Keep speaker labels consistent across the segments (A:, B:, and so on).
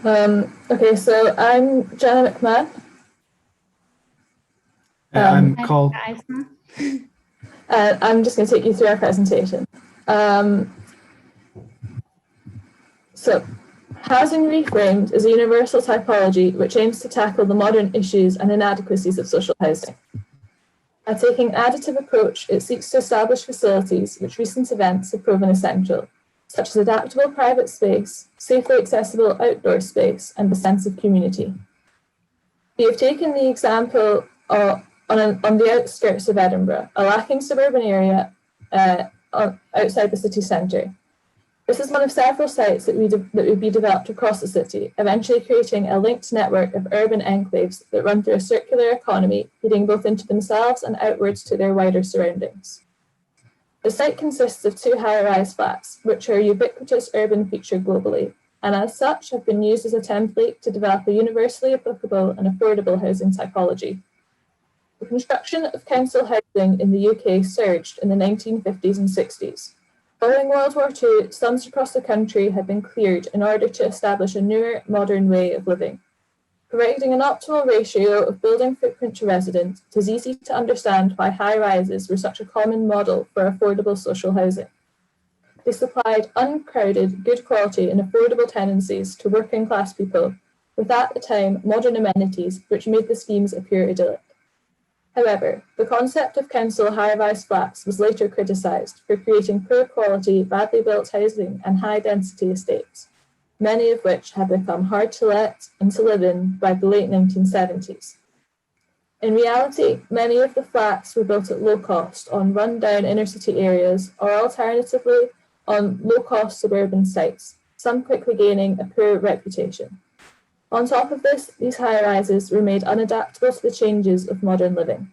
A: Okay, so I'm Jenna McMahon.
B: I'm Coll.
A: I'm just going to take you through our presentation. So, housing reframed is a universal typology which aims to tackle the modern issues and inadequacies of social housing. By taking an additive approach, it seeks to establish facilities which recent events have proven essential, such as adaptable private space, safely accessible outdoor space, and a sense of community. We have taken the example on the outskirts of Edinburgh, a lacking suburban area outside the city centre. This is one of several sites that would be developed across the city, eventually creating a linked network of urban enclaves that run through a circular economy, feeding both into themselves and outwards to their wider surroundings. The site consists of 2 high-rise flats, which are a ubiquitous urban feature globally, and as such have been used as a template to develop a universally applicable and affordable housing typology. The construction of council housing in the UK surged in the 1950s and 60s. Following World War II, slums across the country had been cleared in order to establish a newer, modern way of living. Providing an optimal ratio of building footprint to resident, it is easy to understand why high-rises were such a common model for affordable social housing. They supplied uncrowded, good quality and affordable tenancies to working class people, with at the time modern amenities which made the schemes appear idyllic. However, the concept of council high-rise flats was later criticised for creating poor quality, badly built housing and high-density estates, many of which had become hard to let and to live in by the late 1970s. In reality, many of the flats were built at low cost on run-down inner-city areas or alternatively on low-cost suburban sites, some quickly gaining a poor reputation. On top of this, these high-rises were made unadaptable to the changes of modern living.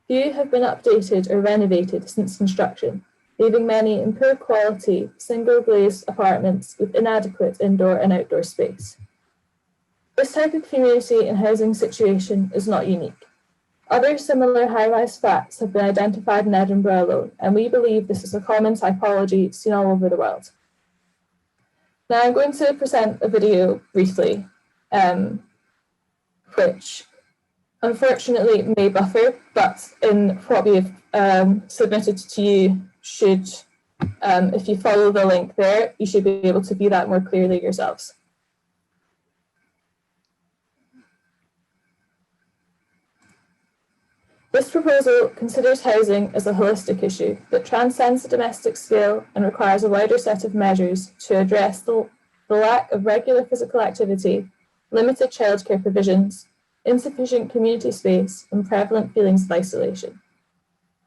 A: Few have been updated or renovated since construction, leaving many in poor quality, single-glazed apartments with inadequate indoor and outdoor space. This type of community and housing situation is not unique. Other similar high-rise flats have been identified in Edinburgh alone, and we believe this is a common typology seen all over the world. Now I'm going to present a video briefly, which unfortunately may buffer, but in what we've submitted to you should, if you follow the link there, you should be able to view that more clearly yourselves. This proposal considers housing as a holistic issue that transcends the domestic scale and requires a wider set of measures to address the lack of regular physical activity, limited childcare provisions, insufficient community space, and prevalent feelings of isolation.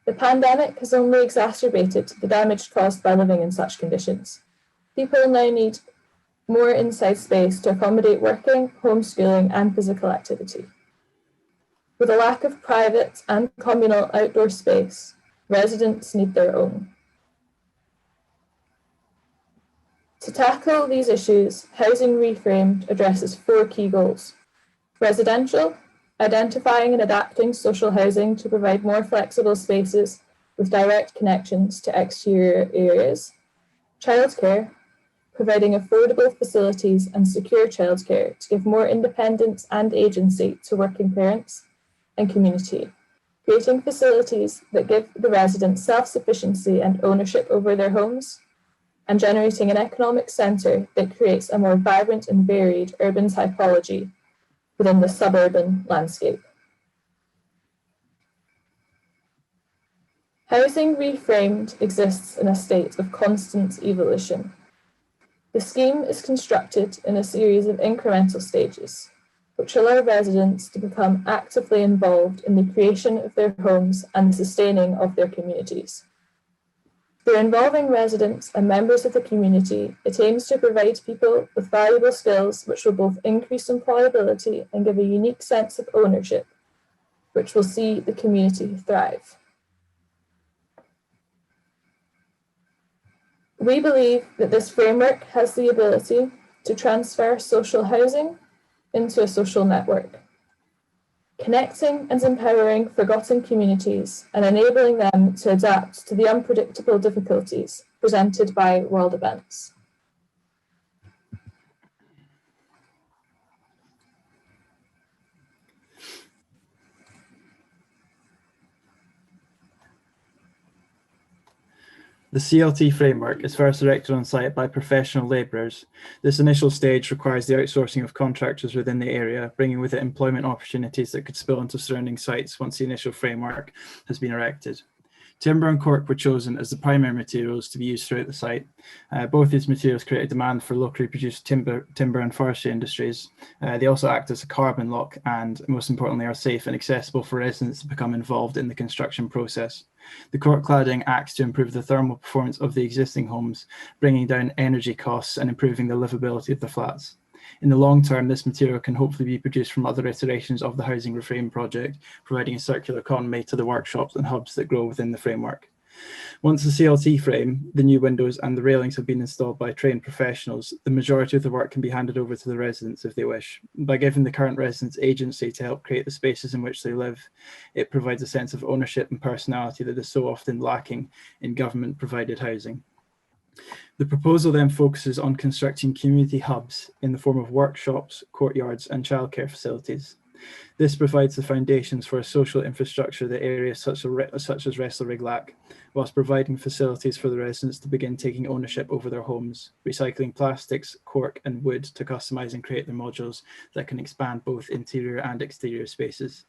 A: The pandemic has only exacerbated the damage caused by living in such conditions. People now need more inside space to accommodate working, homeschooling, and physical activity. With a lack of private and communal outdoor space, residents need their own. To tackle these issues, Housing Reframed addresses 4 key goals. Residential, identifying and adapting social housing to provide more flexible spaces with direct connections to exterior areas. Childcare, providing affordable facilities and secure childcare to give more independence and agency to working parents. And community, creating facilities that give the residents self-sufficiency and ownership over their homes, and generating an economic centre that creates a more vibrant and varied urban typology within the suburban landscape. Housing Reframed exists in a state of constant evolution. The scheme is constructed in a series of incremental stages, which allow residents to become actively involved in the creation of their homes and the sustaining of their communities. Through involving residents and members of the community, it aims to provide people with valuable skills which will both increase employability and give a unique sense of ownership, which will see the community thrive. We believe that this framework has the ability to transfer social housing into a social network, connecting and empowering forgotten communities and enabling them to adapt to the unpredictable difficulties presented by world events.
B: The CLT framework is first erected on site by professional labourers. This initial stage requires the outsourcing of contractors within the area, bringing with it employment opportunities that could spill into surrounding sites once the initial framework has been erected. Timber and cork were chosen as the primary materials to be used throughout the site. Both these materials create a demand for locally produced timber and forestry industries. They also act as a carbon lock and, most importantly, are safe and accessible for residents to become involved in the construction process. The cork cladding acts to improve the thermal performance of the existing homes, bringing down energy costs and improving the livability of the flats. In the long term, this material can hopefully be produced from other iterations of the Housing Reframe project, providing a circular economy to the workshops and hubs that grow within the framework. Once the CLT frame, the new windows and the railings have been installed by trained professionals, the majority of the work can be handed over to the residents if they wish. By giving the current residents agency to help create the spaces in which they live, it provides a sense of ownership and personality that is so often lacking in government-provided housing. The proposal then focuses on constructing community hubs in the form of workshops, courtyards, and childcare facilities. This provides the foundations for a social infrastructure that areas such as Wrestlerig lack, whilst providing facilities for the residents to begin taking ownership over their homes, recycling plastics, cork, and wood to customise and create their modules that can expand both interior and exterior spaces.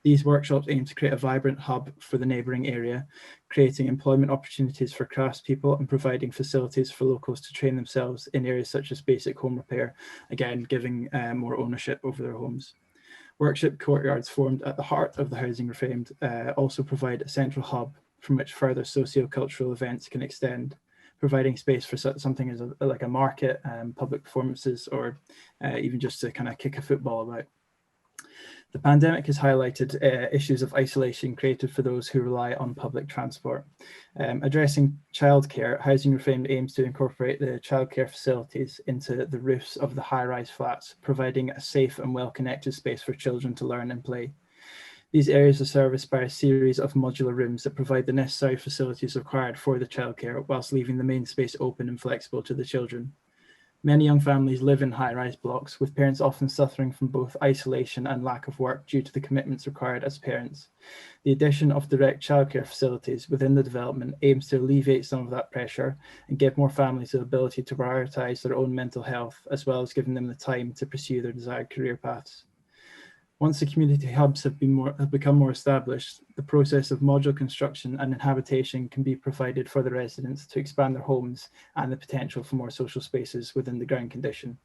B: These workshops aim to create a vibrant hub for the neighbouring area, creating employment opportunities for craftspeople and providing facilities for locals to train themselves in areas such as basic home repair, again giving more ownership over their homes. Workshop courtyards formed at the heart of the Housing Reframed also provide a central hub from which further socio-cultural events can extend, providing space for something as like a market, public performances, or even just to kind of kick a football about. The pandemic has highlighted issues of isolation created for those who rely on public transport. Addressing childcare, Housing Reframed aims to incorporate the childcare facilities into the roofs of the high-rise flats, providing a safe and well-connected space for children to learn and play. These areas are serviced by a series of modular rooms that provide the necessary facilities required for the childcare, whilst leaving the main space open and flexible to the children. Many young families live in high-rise blocks, with parents often suffering from both isolation and lack of work due to the commitments required as parents. The addition of direct childcare facilities within the development aims to alleviate some of that pressure and give more families the ability to prioritise their own mental health, as well as giving them the time to pursue their desired career paths. Once the community hubs have become more established, the process of module construction and inhabitation can be provided for the residents to expand their homes and the potential for more social spaces within the ground condition.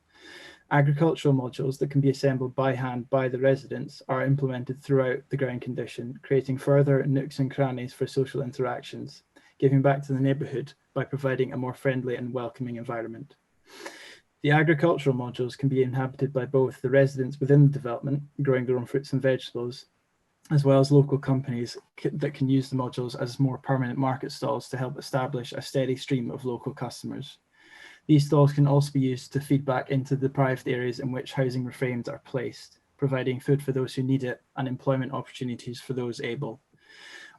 B: Agricultural modules that can be assembled by hand by the residents are implemented throughout the ground condition, creating further nooks and crannies for social interactions, giving back to the neighbourhood by providing a more friendly and welcoming environment. The agricultural modules can be inhabited by both the residents within the development, growing their own fruits and vegetables, as well as local companies that can use the modules as more permanent market stalls to help establish a steady stream of local customers. These stalls can also be used to feed back into the deprived areas in which Housing Reframed are placed, providing food for those who need it and employment opportunities for those able.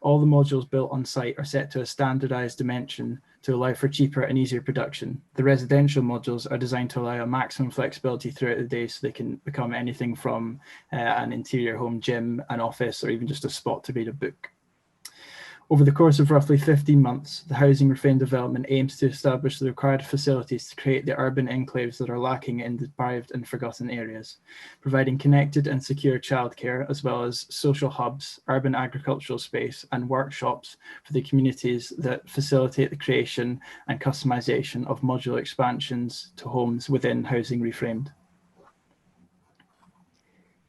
B: All the modules built on site are set to a standardized dimension to allow for cheaper and easier production. The residential modules are designed to allow a maximum flexibility throughout the day, so they can become anything from an interior home gym, an office, or even just a spot to read a book. Over the course of roughly 15 months, the Housing Reframed development aims to establish the required facilities to create the urban enclaves that are lacking in deprived and forgotten areas, providing connected and secure childcare, as well as social hubs, urban agricultural space, and workshops for the communities that facilitate the creation and customization of modular expansions to homes within Housing Reframed.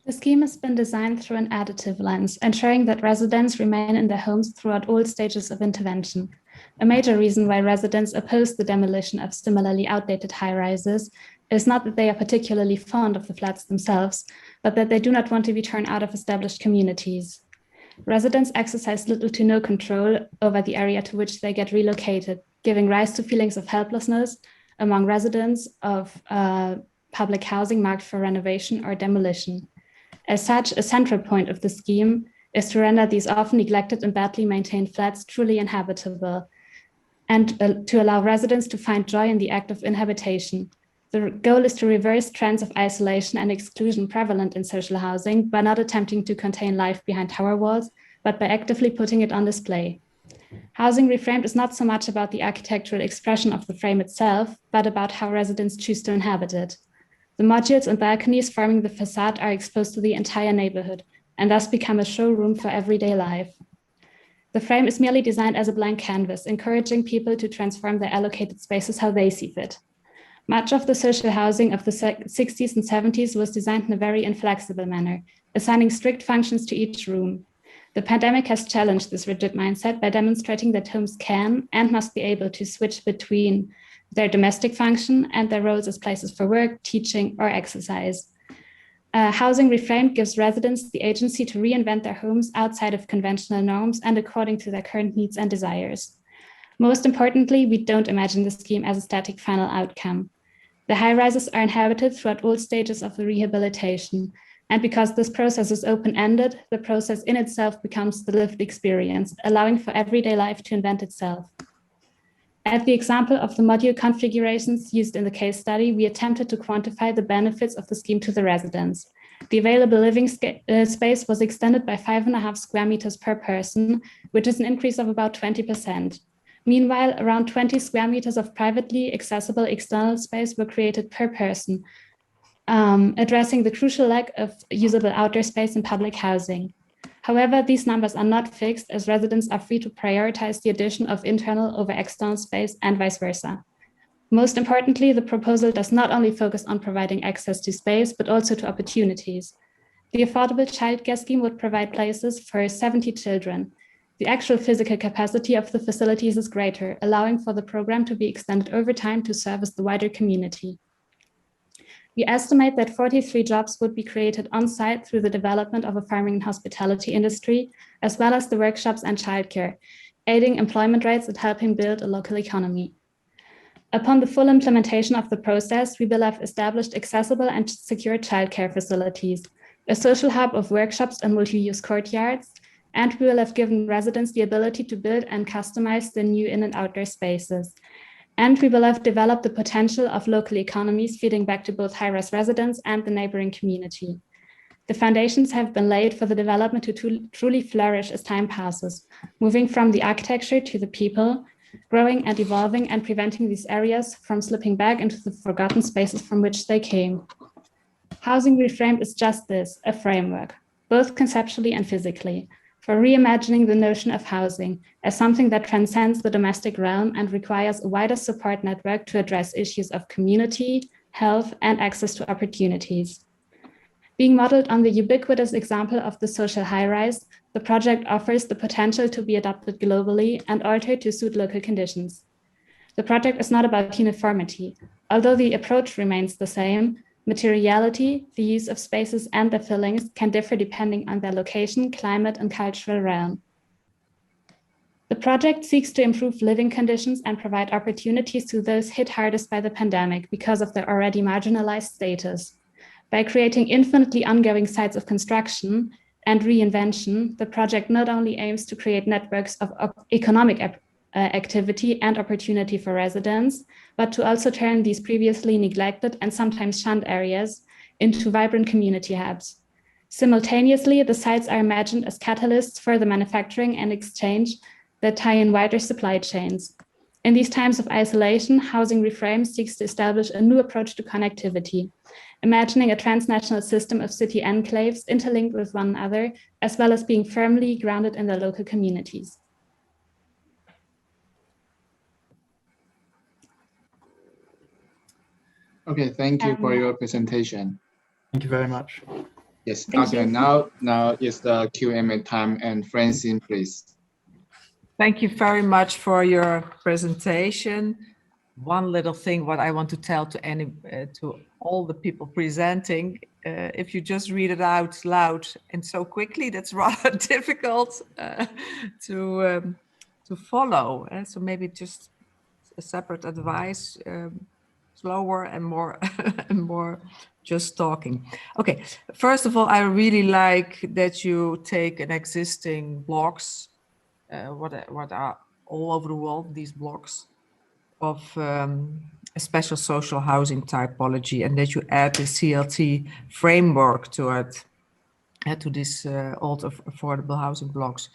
C: The scheme has been designed through an additive lens, ensuring that residents remain in their homes throughout all stages of intervention. A major reason why residents oppose the demolition of similarly outdated high-rises is not that they are particularly fond of the flats themselves, but that they do not want to be turned out of established communities. Residents exercise little to no control over the area to which they get relocated, giving rise to feelings of helplessness among residents of public housing marked for renovation or demolition. As such, a central point of the scheme is to render these often neglected and badly maintained flats truly inhabitable, and to allow residents to find joy in the act of inhabitation. The goal is to reverse trends of isolation and exclusion prevalent in social housing by not attempting to contain life behind tower walls, but by actively putting it on display. Housing Reframed is not so much about the architectural expression of the frame itself, but about how residents choose to inhabit it. The modules and balconies forming the facade are exposed to the entire neighborhood and thus become a showroom for everyday life. The frame is merely designed as a blank canvas, encouraging people to transform their allocated spaces how they see fit. Much of the social housing of the 60s and 70s was designed in a very inflexible manner, assigning strict functions to each room. The pandemic has challenged this rigid mindset by demonstrating that homes can and must be able to switch between their domestic function and their roles as places for work, teaching, or exercise. Housing Reframed gives residents the agency to reinvent their homes outside of conventional norms and according to their current needs and desires. Most importantly, we don't imagine the scheme as a static final outcome. The high-rises are inhabited throughout all stages of the rehabilitation. And because this process is open-ended, the process in itself becomes the lived experience, allowing for everyday life to invent itself. At the example of the module configurations used in the case study, we attempted to quantify the benefits of the scheme to the residents. The available living space was extended by 5.5 square meters per person, which is an increase of about 20%. Meanwhile, around 20 square meters of privately accessible external space were created per person, addressing the crucial lack of usable outdoor space in public housing. However, these numbers are not fixed, as residents are free to prioritize the addition of internal over external space and vice versa. Most importantly, the proposal does not only focus on providing access to space, but also to opportunities. The affordable childcare scheme would provide places for 70 children. The actual physical capacity of the facilities is greater, allowing for the program to be extended over time to service the wider community. We estimate that 43 jobs would be created on-site through the development of a farming and hospitality industry, as well as the workshops and childcare, aiding employment rates and helping build a local economy. Upon the full implementation of the process, we will have established accessible and secure childcare facilities, a social hub of workshops and multi-use courtyards, and we will have given residents the ability to build and customize the new in and outdoor spaces. And we will have developed the potential of local economies feeding back to both high-rise residents and the neighboring community. The foundations have been laid for the development to truly flourish as time passes, moving from the architecture to the people, growing and evolving and preventing these areas from slipping back into the forgotten spaces from which they came. Housing Reframed is just this, a framework, both conceptually and physically, for reimagining the notion of housing as something that transcends the domestic realm and requires a wider support network to address issues of community, health, and access to opportunities. Being modeled on the ubiquitous example of the social high-rise, the project offers the potential to be adopted globally and altered to suit local conditions. The project is not about uniformity. Although the approach remains the same, materiality, the use of spaces and their fillings can differ depending on their location, climate, and cultural realm. The project seeks to improve living conditions and provide opportunities to those hit hardest by the pandemic because of their already marginalized status. By creating infinitely ongoing sites of construction and reinvention, the project not only aims to create networks of economic activity and opportunity for residents, but to also turn these previously neglected and sometimes shunned areas into vibrant community hubs. Simultaneously, the sites are imagined as catalysts for the manufacturing and exchange that tie in wider supply chains. In these times of isolation, Housing Reframed seeks to establish a new approach to connectivity, imagining a transnational system of city enclaves interlinked with one another, as well as being firmly grounded in their local communities.
D: Okay, thank you for your presentation.
B: Thank you very much.
D: Yes,
C: Thank
D: okay,
C: you.
D: now is the Q&A time, and Francine, please.
E: Thank you very much for your presentation. One little thing what I want to tell to all the people presenting, if you just read it out loud and so quickly, that's rather difficult to follow. So maybe just a separate advice, slower and more and more just talking. Okay, first of all, I really like that you take an existing blocks, what are all over the world, these blocks of a special social housing typology, and that you add the CLT framework to it, to these old affordable housing blocks.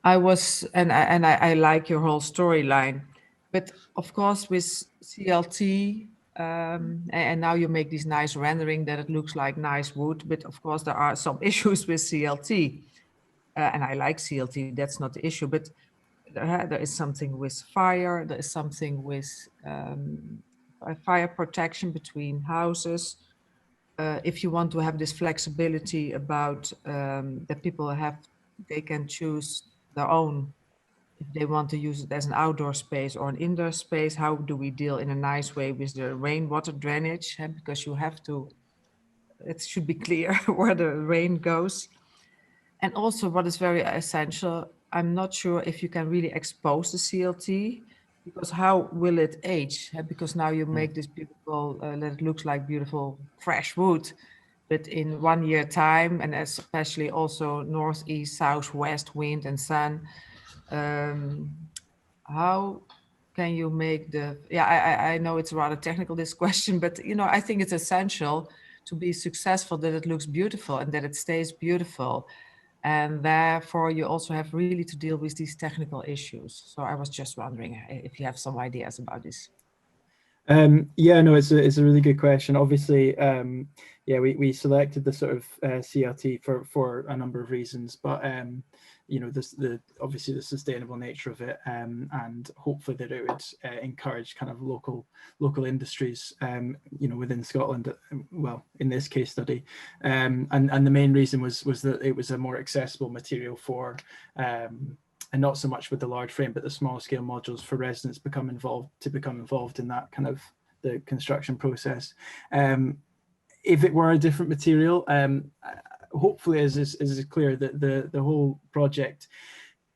E: I like your whole storyline, but of course with CLT, and now you make this nice rendering that it looks like nice wood, but of course there are some issues with CLT, and I like CLT, that's not the issue, but there is something with fire, there is something with fire protection between houses. If you want to have this flexibility about that people they can choose their own, if they want to use it as an outdoor space or an indoor space, how do we deal in a nice way with the rainwater drainage? Because you have to, it should be clear where the rain goes. And also what is very essential, I'm not sure if you can really expose the CLT, because how will it age? Because now you make this beautiful, that it looks like beautiful fresh wood, but in 1 year time, and especially also northeast, southwest wind and sun, how can you make the, I know it's rather technical, this question, but I think it's essential to be successful that it looks beautiful and that it stays beautiful. And therefore you also have really to deal with these technical issues. So I was just wondering if you have some ideas about this.
B: Yeah, no, it's a really good question. Obviously, we selected the sort of CLT for a number of reasons, but obviously the sustainable nature of it, and hopefully that it would encourage kind of local industries, within Scotland. Well, in this case study, and the main reason was that it was a more accessible material for. And not so much with the large frame, but the small scale modules for residents become involved in that kind of the construction process. If it were a different material, hopefully as is clear that the whole project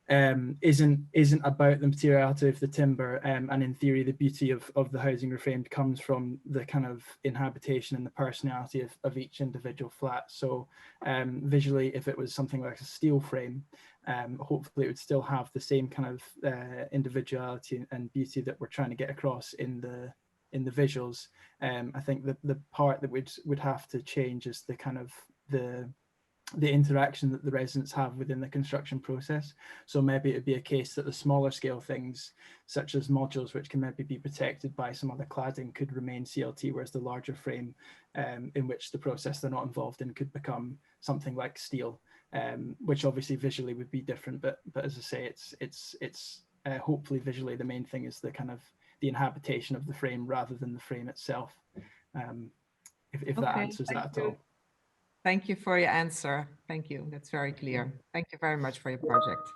B: isn't about the materiality of the timber, and in theory the beauty of the housing reframed comes from the kind of inhabitation and the personality of each individual flat. So visually, if it was something like a steel frame, hopefully it would still have the same kind of individuality and beauty that we're trying to get across in the visuals. I think that the part that would have to change is the kind of the interaction that the residents have within the construction process. So maybe it'd be a case that the smaller scale things, such as modules which can maybe be protected by some other cladding, could remain CLT, whereas the larger frame, in which the process they're not involved in, could become something like steel, which obviously visually would be different. But as I say, it's hopefully visually the main thing is the kind of the inhabitation of the frame rather than the frame itself. If that answers that at all.
E: Thank you for your answer. Thank you. That's very clear. Thank you very much for your project.